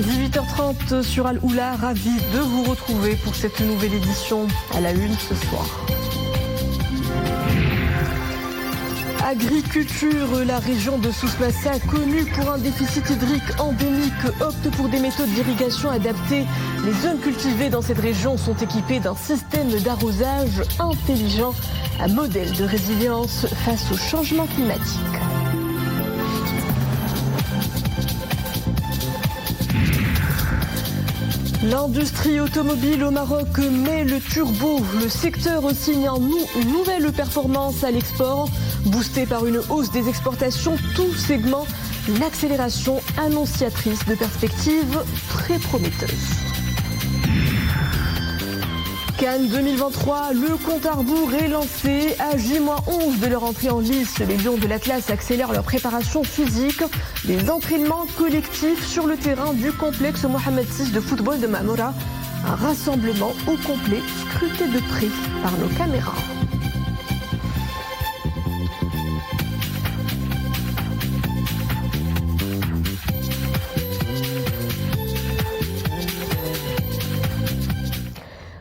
18h30 sur Al-Oula, ravi de vous retrouver pour cette nouvelle édition à la une ce soir. Agriculture, la région de Souss-Massa, connue pour un déficit hydrique endémique, opte pour des méthodes d'irrigation adaptées. Les zones cultivées dans cette région sont équipées d'un système d'arrosage intelligent, un modèle de résilience face au changement climatique. L'industrie automobile au Maroc met le turbo. Le secteur signe une nouvelle performance à l'export. Boosté par une hausse des exportations, tout segment, une accélération annonciatrice de perspectives très prometteuses. Cannes 2023, le compte à rebours est lancé. À J-11 de leur entrée en lice, les Lions de l'Atlas accélèrent leur préparation physique. Des entraînements collectifs sur le terrain du complexe Mohamed VI de football de Mamoura. Un rassemblement au complet, scruté de près par nos caméras.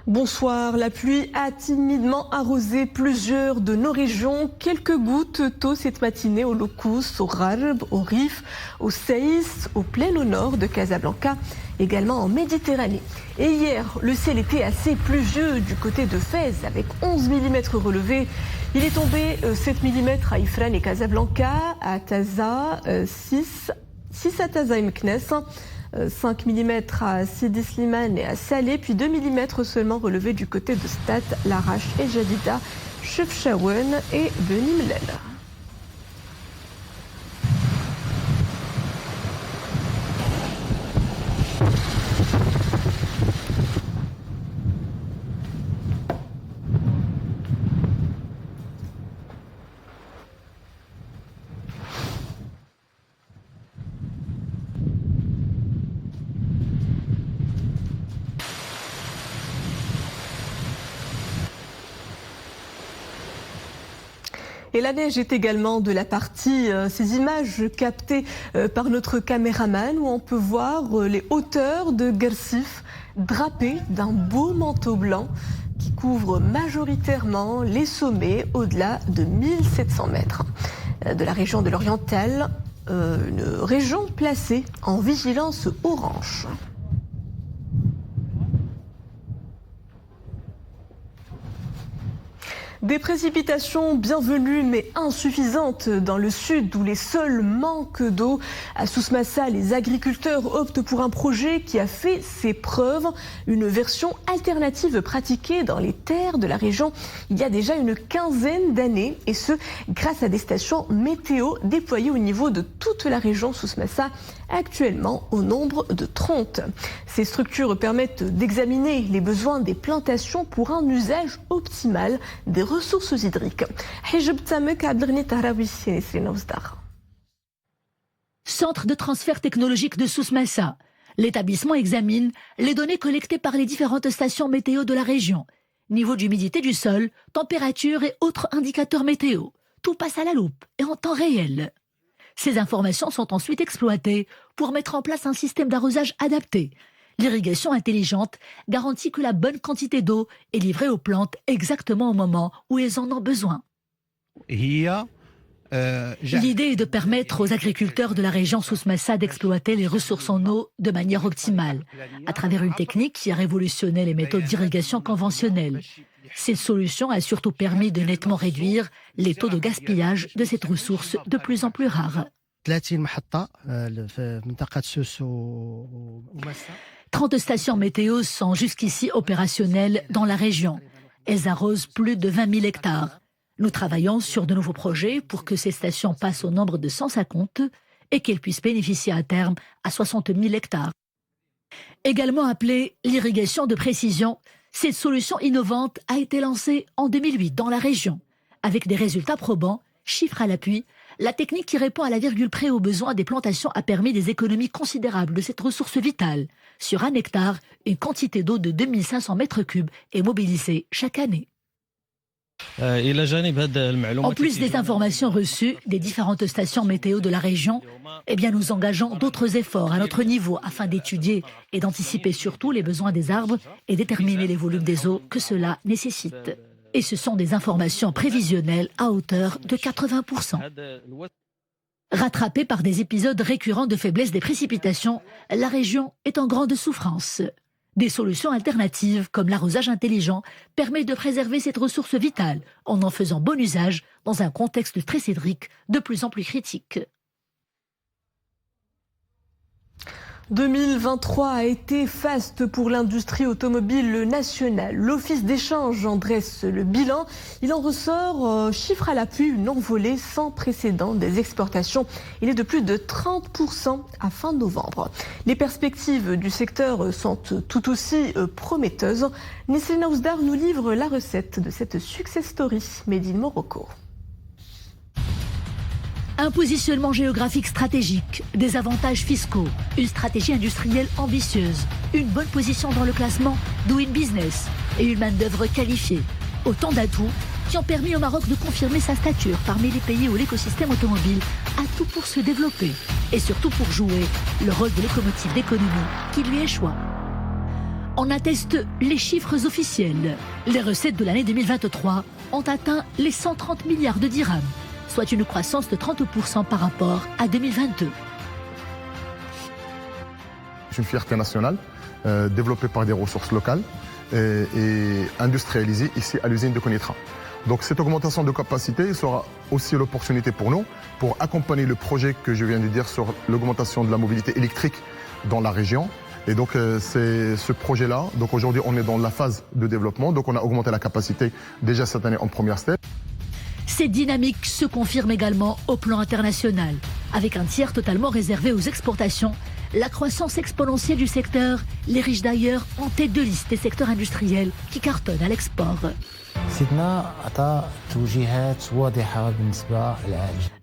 Bonsoir, la pluie a timidement arrosé plusieurs de nos régions. Quelques gouttes tôt cette matinée au Locus, au Rarb, au Rif, au Saïs, au plein au nord de Casablanca, également en Méditerranée. Et hier, le ciel était assez pluvieux du côté de Fès avec 11 mm relevés. Il est tombé 7 mm à Ifran et Casablanca, à Taza, 6 à Taza et Meknes. 5 mm à Sidi Slimane et à Salé, puis 2 mm seulement relevés du côté de Stat, Larache et Jadida, Chefchaouen et Beni Mellel. Et la neige est également de la partie. Ces images captées par notre caméraman où on peut voir les hauteurs de Gersif drapées d'un beau manteau blanc qui couvre majoritairement les sommets au-delà de 1700 mètres. De la région de l'Oriental, une région placée en vigilance orange. Des précipitations bienvenues mais insuffisantes dans le sud où les sols manquent d'eau. À Souss-Massa, les agriculteurs optent pour un projet qui a fait ses preuves. Une version alternative pratiquée dans les terres de la région il y a déjà une quinzaine d'années. Et ce, grâce à des stations météo déployées au niveau de toute la région Souss-Massa, actuellement au nombre de 30. Ces structures permettent d'examiner les besoins des plantations pour un usage optimal des ressources hydriques. Centre de transfert technologique de Souss-Massa. L'établissement examine les données collectées par les différentes stations météo de la région. Niveau d'humidité du sol, température et autres indicateurs météo. Tout passe à la loupe et en temps réel. Ces informations sont ensuite exploitées pour mettre en place un système d'arrosage adapté. L'irrigation intelligente garantit que la bonne quantité d'eau est livrée aux plantes exactement au moment où elles en ont besoin. L'idée est de permettre aux agriculteurs de la région Souss-Massa d'exploiter les ressources en eau de manière optimale, à travers une technique qui a révolutionné les méthodes d'irrigation conventionnelles. Cette solution a surtout permis de nettement réduire les taux de gaspillage de cette ressource de plus en plus rare. 30 stations météo sont jusqu'ici opérationnelles dans la région. Elles arrosent plus de 20 000 hectares. Nous travaillons sur de nouveaux projets pour que ces stations passent au nombre de 150 et qu'elles puissent bénéficier à terme à 60 000 hectares. Également appelée l'irrigation de précision, cette solution innovante a été lancée en 2008 dans la région. Avec des résultats probants, chiffres à l'appui, la technique qui répond à la virgule près aux besoins des plantations a permis des économies considérables de cette ressource vitale. Sur un hectare, une quantité d'eau de 2500 mètres cubes est mobilisée chaque année. En plus des informations reçues des différentes stations météo de la région, nous engageons d'autres efforts à notre niveau afin d'étudier et d'anticiper surtout les besoins des arbres et déterminer les volumes des eaux que cela nécessite. Et ce sont des informations prévisionnelles à hauteur de 80%. Rattrapée par des épisodes récurrents de faiblesse des précipitations, la région est en grande souffrance. Des solutions alternatives, comme l'arrosage intelligent, permettent de préserver cette ressource vitale en faisant bon usage dans un contexte très hydrique de plus en plus critique. 2023 a été faste pour l'industrie automobile nationale. L'Office d'échange en dresse le bilan. Il en ressort, chiffre à l'appui, une envolée sans précédent des exportations. Il est de plus de 30% à fin novembre. Les perspectives du secteur sont tout aussi prometteuses. Nesrina Ousdar nous livre la recette de cette success story made in Morocco. Un positionnement géographique stratégique, des avantages fiscaux, une stratégie industrielle ambitieuse, une bonne position dans le classement Doing Business et une main-d'œuvre qualifiée. Autant d'atouts qui ont permis au Maroc de confirmer sa stature parmi les pays où l'écosystème automobile a tout pour se développer et surtout pour jouer le rôle de locomotive d'économie qui lui échoit. On atteste les chiffres officiels. Les recettes de l'année 2023 ont atteint les 130 milliards de dirhams, soit une croissance de 30% par rapport à 2022. C'est une fierté nationale, développée par des ressources locales et industrialisée ici à l'usine de Konitra. Donc cette augmentation de capacité sera aussi l'opportunité pour nous pour accompagner le projet que je viens de dire sur l'augmentation de la mobilité électrique dans la région. Et donc c'est ce projet-là. Donc aujourd'hui on est dans la phase de développement. Donc on a augmenté la capacité déjà cette année en première step. Cette dynamique se confirme également au plan international. Avec un tiers totalement réservé aux exportations, la croissance exponentielle du secteur l'érige d'ailleurs en tête de liste des secteurs industriels qui cartonnent à l'export.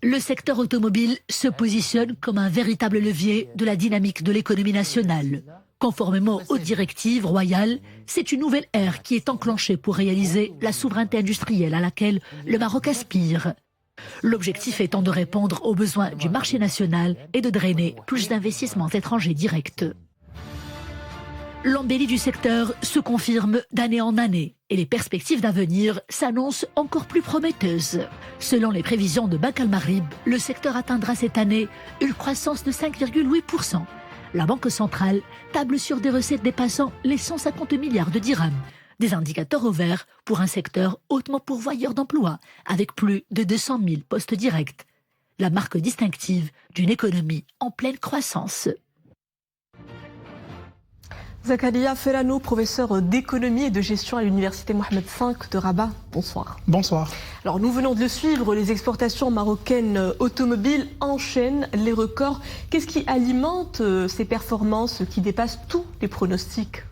Le secteur automobile se positionne comme un véritable levier de la dynamique de l'économie nationale. Conformément aux directives royales, c'est une nouvelle ère qui est enclenchée pour réaliser la souveraineté industrielle à laquelle le Maroc aspire. L'objectif étant de répondre aux besoins du marché national et de drainer plus d'investissements étrangers directs. L'embellie du secteur se confirme d'année en année et les perspectives d'avenir s'annoncent encore plus prometteuses. Selon les prévisions de Banque Al Maghrib, le secteur atteindra cette année une croissance de 5,8%. La Banque centrale table sur des recettes dépassant les 150 milliards de dirhams. Des indicateurs au vert pour un secteur hautement pourvoyeur d'emplois, avec plus de 200 000 postes directs. La marque distinctive d'une économie en pleine croissance. Zakaria Ferrano, professeur d'économie et de gestion à l'université Mohamed V de Rabat. Bonsoir. Bonsoir. Alors nous venons de le suivre, les exportations marocaines automobiles enchaînent les records. Qu'est-ce qui alimente ces performances qui dépassent tous les pronostics ?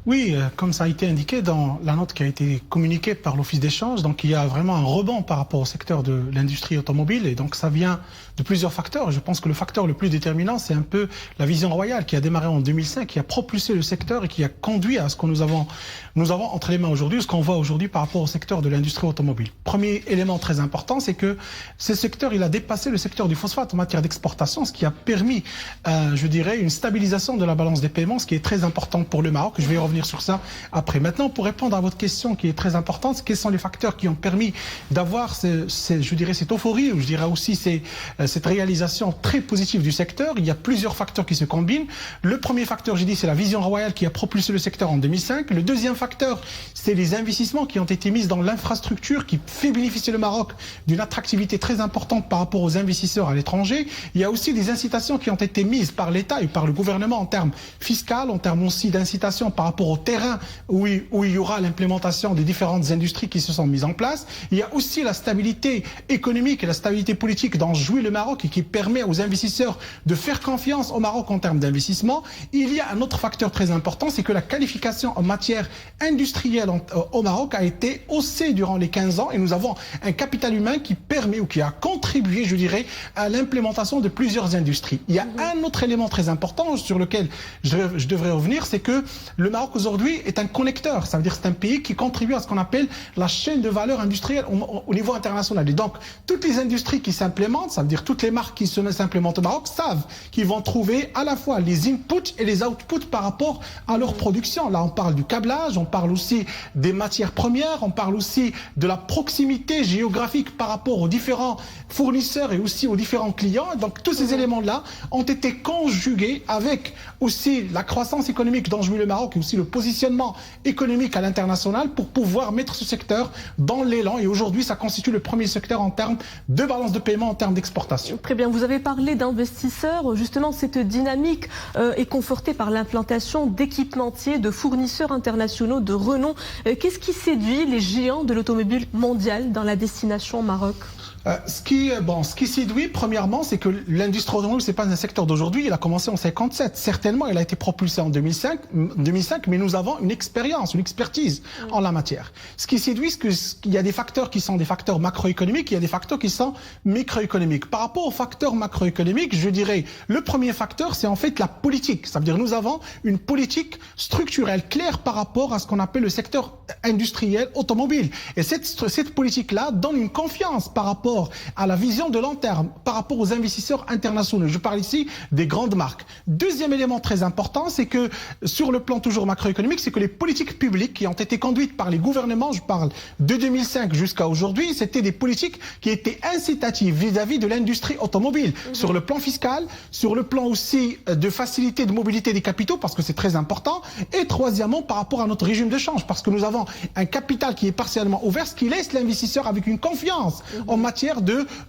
Oui, comme ça a été indiqué dans la note qui a été communiquée par l'Office d'échange, donc il y a vraiment un rebond par rapport au secteur de l'industrie automobile et donc ça vient de plusieurs facteurs. Je pense que le facteur le plus déterminant, c'est un peu la vision royale qui a démarré en 2005, qui a propulsé le secteur et qui a conduit à ce que nous avons entre les mains aujourd'hui, ce qu'on voit aujourd'hui par rapport au secteur de l'industrie automobile. Premier élément très important, c'est que ce secteur, il a dépassé le secteur du phosphate en matière d'exportation, ce qui a permis, je dirais, une stabilisation de la balance des paiements, ce qui est très important pour le Maroc. Je vais y revenir sur ça après. Maintenant, pour répondre à votre question qui est très importante, quels sont les facteurs qui ont permis d'avoir, je dirais, cette euphorie, ou je dirais aussi cette réalisation très positive du secteur? Il y a plusieurs facteurs qui se combinent. Le premier facteur, j'ai dit, c'est la vision royale qui a propulsé le secteur en 2005. Le deuxième facteur, c'est les investissements qui ont été mis dans l'infrastructure qui fait bénéficier le Maroc d'une attractivité très importante par rapport aux investisseurs à l'étranger. Il y a aussi des incitations qui ont été mises par l'État et par le gouvernement en termes fiscaux, en termes aussi d'incitation par rapport au terrain où il y aura l'implémentation des différentes industries qui se sont mises en place. Il y a aussi la stabilité économique et la stabilité politique dont jouit le Maroc et qui permet aux investisseurs de faire confiance au Maroc en termes d'investissement. Il y a un autre facteur très important, c'est que la qualification en matière industrielle au Maroc a été haussée durant les 15 ans et nous avons un capital humain qui permet ou qui a contribué, je dirais, à l'implémentation de plusieurs industries. Il y a un autre élément très important sur lequel je devrais revenir, c'est que le Maroc aujourd'hui est un connecteur. Ça veut dire que c'est un pays qui contribue à ce qu'on appelle la chaîne de valeur industrielle au niveau international. Et donc, toutes les industries qui s'implémentent, ça veut dire toutes les marques qui s'implémentent au Maroc, savent qu'ils vont trouver à la fois les inputs et les outputs par rapport à leur production. Là, on parle du câblage, on parle aussi des matières premières, on parle aussi de la proximité géographique par rapport aux différents fournisseurs et aussi aux différents clients. Et donc, tous ces éléments-là ont été conjugués avec aussi la croissance économique dont jouit le Maroc et aussi le positionnement économique à l'international pour pouvoir mettre ce secteur dans l'élan. Et aujourd'hui, ça constitue le premier secteur en termes de balance de paiement, en termes d'exportation. Très bien, vous avez parlé d'investisseurs. Justement, cette dynamique est confortée par l'implantation d'équipementiers, de fournisseurs internationaux de renom. Qu'est-ce qui séduit les géants de l'automobile mondiale dans la destination Maroc ? Ce qui séduit, premièrement, c'est que l'industrie automobile, c'est pas un secteur d'aujourd'hui. Il a commencé en 57. Certainement, il a été propulsé en 2005, mais nous avons une expérience, une expertise en la matière. Ce qui séduit, c'est qu'il y a des facteurs qui sont des facteurs macroéconomiques, il y a des facteurs qui sont microéconomiques. Par rapport aux facteurs macroéconomiques, je dirais, le premier facteur, c'est en fait la politique. Ça veut dire, nous avons une politique structurelle claire par rapport à ce qu'on appelle le secteur industriel automobile. Et cette politique-là donne une confiance par rapport à la vision de long terme, par rapport aux investisseurs internationaux. Je parle ici des grandes marques. Deuxième élément très important, c'est que sur le plan toujours macroéconomique, c'est que les politiques publiques qui ont été conduites par les gouvernements, je parle de 2005 jusqu'à aujourd'hui, c'était des politiques qui étaient incitatives vis-à-vis de l'industrie automobile. Sur le plan fiscal, sur le plan aussi de facilité de mobilité des capitaux, parce que c'est très important. Et troisièmement, par rapport à notre régime de change, parce que nous avons un capital qui est partiellement ouvert, ce qui laisse l'investisseur avec une confiance en matière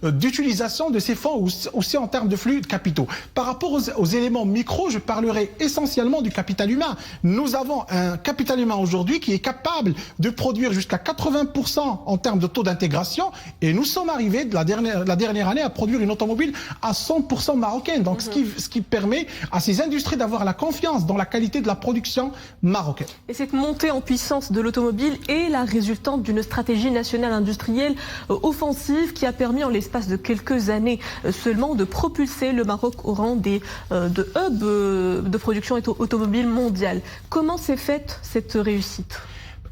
d'utilisation de ces fonds, aussi en termes de flux de capitaux. Par rapport aux éléments micro, je parlerai essentiellement du capital humain. Nous avons un capital humain aujourd'hui qui est capable de produire jusqu'à 80% en termes de taux d'intégration, et nous sommes arrivés la dernière année à produire une automobile à 100% marocaine. Donc ce qui permet à ces industries d'avoir la confiance dans la qualité de la production marocaine. Et cette montée en puissance de l'automobile est la résultante d'une stratégie nationale industrielle offensive qui a permis en l'espace de quelques années seulement de propulser le Maroc au rang de hub de production automobile mondiale. Comment s'est faite cette réussite ?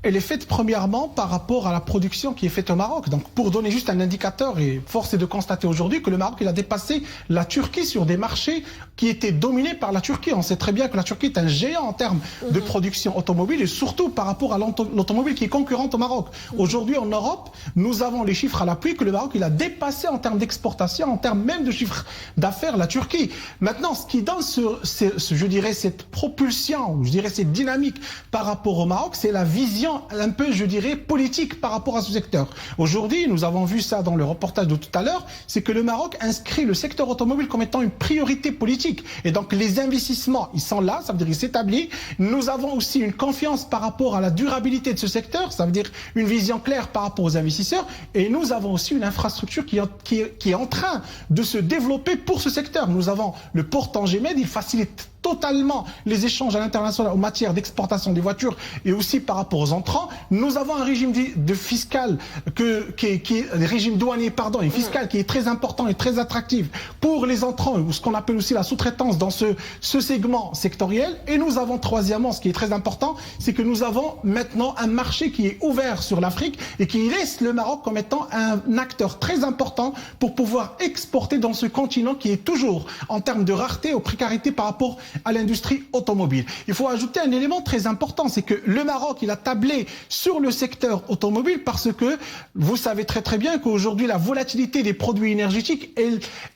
Elle est faite premièrement par rapport à la production qui est faite au Maroc. Donc pour donner juste un indicateur, et force est de constater aujourd'hui que le Maroc il a dépassé la Turquie sur des marchés qui étaient dominés par la Turquie. On sait très bien que la Turquie est un géant en termes de production automobile et surtout par rapport à l'automobile qui est concurrente au Maroc. Aujourd'hui en Europe, nous avons les chiffres à l'appui que le Maroc il a dépassé en termes d'exportation, en termes même de chiffres d'affaires la Turquie. Maintenant, ce qui donne je dirais cette propulsion, je dirais cette dynamique par rapport au Maroc, c'est la vision un peu, je dirais, politique par rapport à ce secteur. Aujourd'hui, nous avons vu ça dans le reportage de tout à l'heure, c'est que le Maroc inscrit le secteur automobile comme étant une priorité politique. Et donc, les investissements, ils sont là, ça veut dire qu'ils s'établissent. Nous avons aussi une confiance par rapport à la durabilité de ce secteur, ça veut dire une vision claire par rapport aux investisseurs. Et nous avons aussi une infrastructure qui est en train de se développer pour ce secteur. Nous avons le port Tanger-Med, il facilite totalement les échanges à l'international en matière d'exportation des voitures et aussi par rapport aux entrants. Nous avons un régime de fiscal régime douanier et fiscal qui est très important et très attractif pour les entrants, ou ce qu'on appelle aussi la sous-traitance dans ce segment sectoriel. Et nous avons troisièmement, ce qui est très important, c'est que nous avons maintenant un marché qui est ouvert sur l'Afrique et qui laisse le Maroc comme étant un acteur très important pour pouvoir exporter dans ce continent qui est toujours en termes de rareté ou précarité par rapport à l'industrie automobile. Il faut ajouter un élément très important, c'est que le Maroc, il a tablé sur le secteur automobile parce que vous savez très très bien qu'aujourd'hui la volatilité des produits énergétiques,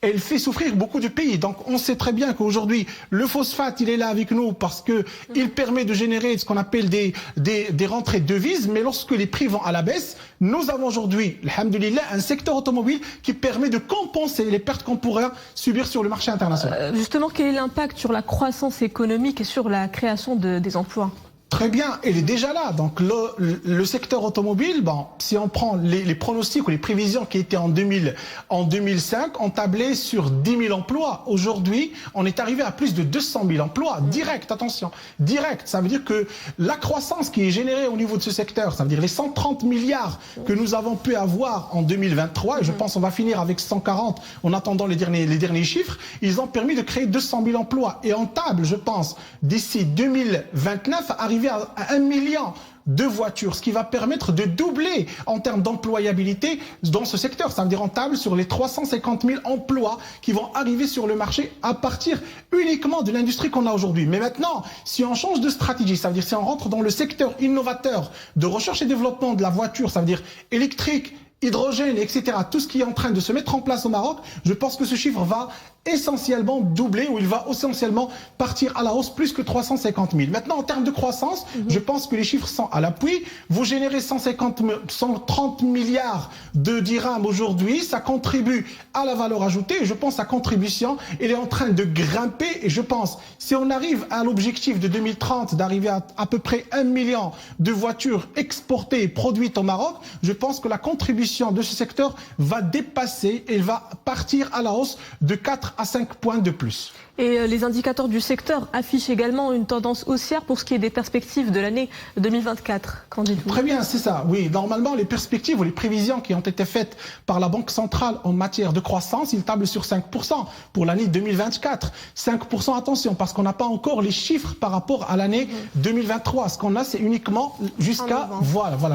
elle fait souffrir beaucoup de pays. Donc on sait très bien qu'aujourd'hui le phosphate, il est là avec nous parce que il permet de générer ce qu'on appelle des rentrées de devises, mais lorsque les prix vont à la baisse, nous avons aujourd'hui, alhamdoulilah, un secteur automobile qui permet de compenser les pertes qu'on pourrait subir sur le marché international. Justement, quel est l'impact sur la croissance économique et sur la création des emplois ? Très bien, elle est déjà là. Donc le secteur automobile, si on prend les pronostics ou les prévisions qui étaient en 2005, on tablait sur 10 000 emplois. Aujourd'hui, on est arrivé à plus de 200 000 emplois direct. Attention, direct. Ça veut dire que la croissance qui est générée au niveau de ce secteur, ça veut dire les 130 milliards que nous avons pu avoir en 2023, et je pense qu'on va finir avec 140 en attendant les derniers chiffres, ils ont permis de créer 200 000 emplois. Et on table, je pense, d'ici 2029, arriver arriver à 1 million de voitures, ce qui va permettre de doubler en termes d'employabilité dans ce secteur. Ça veut dire rentable sur les 350 000 emplois qui vont arriver sur le marché à partir uniquement de l'industrie qu'on a aujourd'hui. Mais maintenant, si on change de stratégie, ça veut dire si on rentre dans le secteur innovateur de recherche et développement de la voiture, ça veut dire électrique, hydrogène, etc., tout ce qui est en train de se mettre en place au Maroc, je pense que ce chiffre va essentiellement doubler, ou il va essentiellement partir à la hausse plus que 350 000. Maintenant, en termes de croissance, je pense que les chiffres sont à l'appui. Vous générez 130 milliards de dirhams aujourd'hui, ça contribue à la valeur ajoutée, et je pense que sa contribution, elle est en train de grimper, et je pense, si on arrive à l'objectif de 2030, d'arriver à peu près 1 million de voitures exportées et produites au Maroc, je pense que la contribution de ce secteur va dépasser et va partir à la hausse de 4 à 5 points de plus. Et les indicateurs du secteur affichent également une tendance haussière pour ce qui est des perspectives de l'année 2024. Qu'en dites-vous ? Très bien, c'est ça. Oui, normalement, les perspectives ou les prévisions qui ont été faites par la Banque centrale en matière de croissance, ils tablent sur 5% pour l'année 2024. 5%, attention, parce qu'on n'a pas encore les chiffres par rapport à l'année 2023. Ce qu'on a, c'est uniquement jusqu'à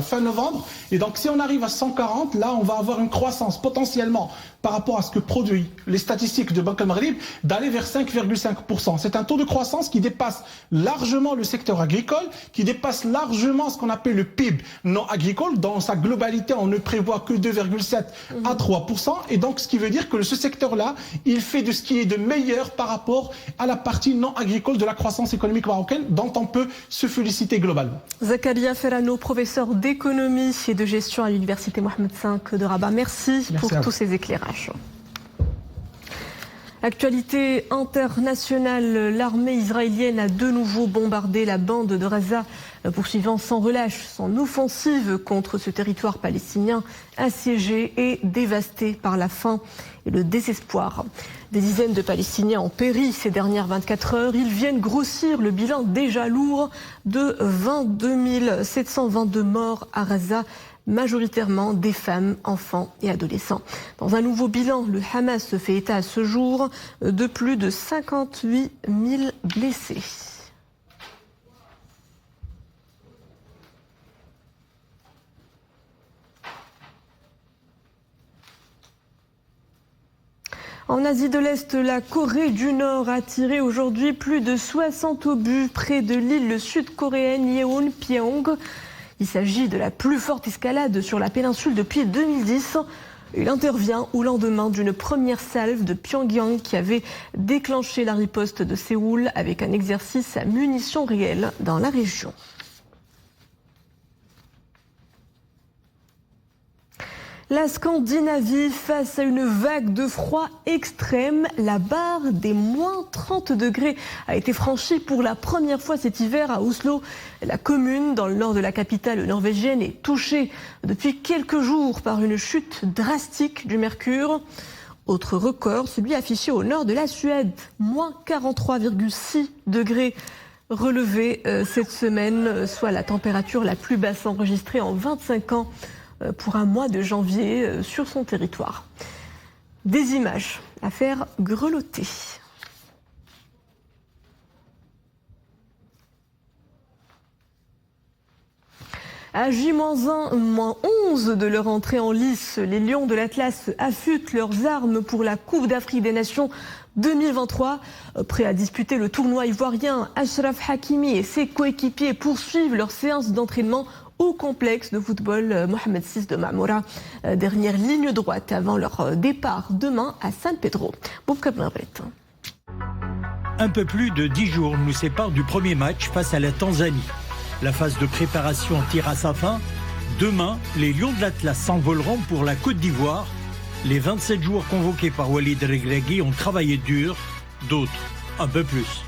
fin novembre. Et donc, si on arrive à 140, là, on va avoir une croissance potentiellement par rapport à ce que produit les statistiques de Banque al-Maghrib, d'aller vers 5,5%. C'est un taux de croissance qui dépasse largement le secteur agricole, qui dépasse largement ce qu'on appelle le PIB non agricole. Dans sa globalité, on ne prévoit que 2,7 à 3%. Et donc, ce qui veut dire que ce secteur-là, il fait de ce qui est de meilleur par rapport à la partie non agricole de la croissance économique marocaine, dont on peut se féliciter globalement. Zakaria Ferrano, professeur d'économie et de gestion à l'Université Mohamed V de Rabat. Merci pour tous ces éclairages. Actualité internationale, l'armée israélienne a de nouveau bombardé la bande de Gaza, poursuivant sans relâche son offensive contre ce territoire palestinien assiégé et dévasté par la faim et le désespoir. Des dizaines de Palestiniens ont péri ces dernières 24 heures. Ils viennent grossir le bilan déjà lourd de 22 722 morts à Gaza, majoritairement des femmes, enfants et adolescents. Dans un nouveau bilan, le Hamas se fait état à ce jour de plus de 58 000 blessés. En Asie de l'Est, la Corée du Nord a tiré aujourd'hui plus de 60 obus près de l'île sud-coréenne Yeonpyeong. Il s'agit de la plus forte escalade sur la péninsule depuis 2010. Il intervient au lendemain d'une première salve de Pyongyang qui avait déclenché la riposte de Séoul avec un exercice à munitions réelles dans la région. La Scandinavie face à une vague de froid extrême. La barre des moins 30 degrés a été franchie pour la première fois cet hiver à Oslo. La commune dans le nord de la capitale norvégienne est touchée depuis quelques jours par une chute drastique du mercure. Autre record, celui affiché au nord de la Suède, moins 43,6 degrés relevé cette semaine, soit la température la plus basse enregistrée en 25 ans. Pour un mois de janvier sur son territoire. Des images à faire grelotter. À J-1-11 de leur entrée en lice, les Lions de l'Atlas affûtent leurs armes pour la Coupe d'Afrique des Nations 2023. Prêts à disputer le tournoi ivoirien, Achraf Hakimi et ses coéquipiers poursuivent leur séance d'entraînement au complexe de football Mohamed VI de Mamoura, dernière ligne droite avant leur départ demain à San Pedro. Un peu plus de 10 jours nous séparent du premier match face à la Tanzanie. La phase de préparation tire à sa fin. Demain, les Lions de l'Atlas s'envoleront pour la Côte d'Ivoire. Les 27 joueurs convoqués par Walid Regragui ont travaillé dur, d'autres un peu plus.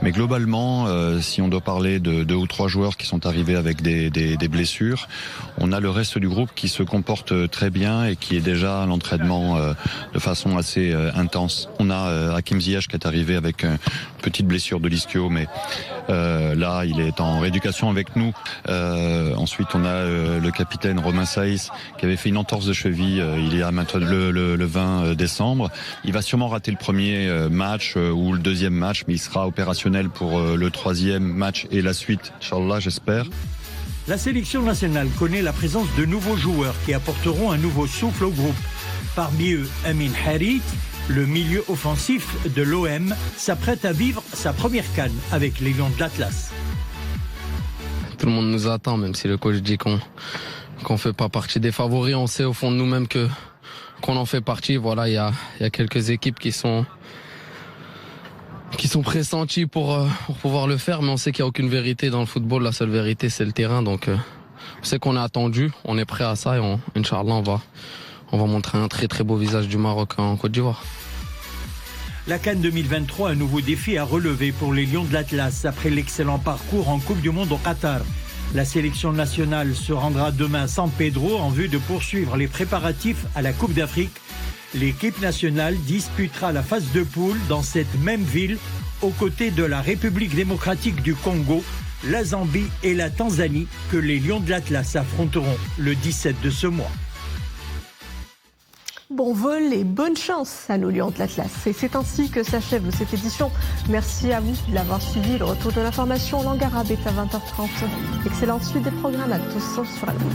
Mais globalement, si on doit parler de 2 ou 3 joueurs qui sont arrivés avec des blessures, on a le reste du groupe qui se comporte très bien et qui est déjà à l'entraînement de façon assez intense. On a Hakim Ziyech qui est arrivé avec une petite blessure de l'ischio, mais là, il est en rééducation avec nous. Ensuite, on a le capitaine Romain Saïs qui avait fait une entorse de cheville. Il est à maintenant le 20 décembre. Il va sûrement rater le premier match ou le deuxième match, mais il sera opérationnel opérationnel pour le 3e match et la suite, Inch'Allah, j'espère. La sélection nationale connaît la présence de nouveaux joueurs qui apporteront un nouveau souffle au groupe. Parmi eux, Amin Harit, le milieu offensif de l'OM, s'apprête à vivre sa première CAN avec les Lions de l'Atlas. Tout le monde nous attend, même si le coach dit qu'on fait pas partie des favoris. On sait au fond de nous-mêmes qu'on en fait partie. Voilà, il y a quelques équipes qui sont pressenties pour pouvoir le faire, mais on sait qu'il n'y a aucune vérité dans le football. La seule vérité, c'est le terrain. Donc, on sait qu'on est attendu, on est prêt à ça et Inch'Allah, on va montrer un très très beau visage du Maroc en Côte d'Ivoire. La CAN 2023, un nouveau défi à relever pour les Lions de l'Atlas après l'excellent parcours en Coupe du Monde au Qatar. La sélection nationale se rendra demain à San Pedro en vue de poursuivre les préparatifs à la Coupe d'Afrique. L'équipe nationale disputera la phase de poule dans cette même ville aux côtés de la République démocratique du Congo, la Zambie et la Tanzanie que les Lions de l'Atlas affronteront le 17 de ce mois. Bon vol et bonne chance à nos Lions de l'Atlas. Et c'est ainsi que s'achève cette édition. Merci à vous de l'avoir suivi. Le retour de l'information en langue arabe est à 20h30. Excellente suite des programmes à tous sur Al-Moula.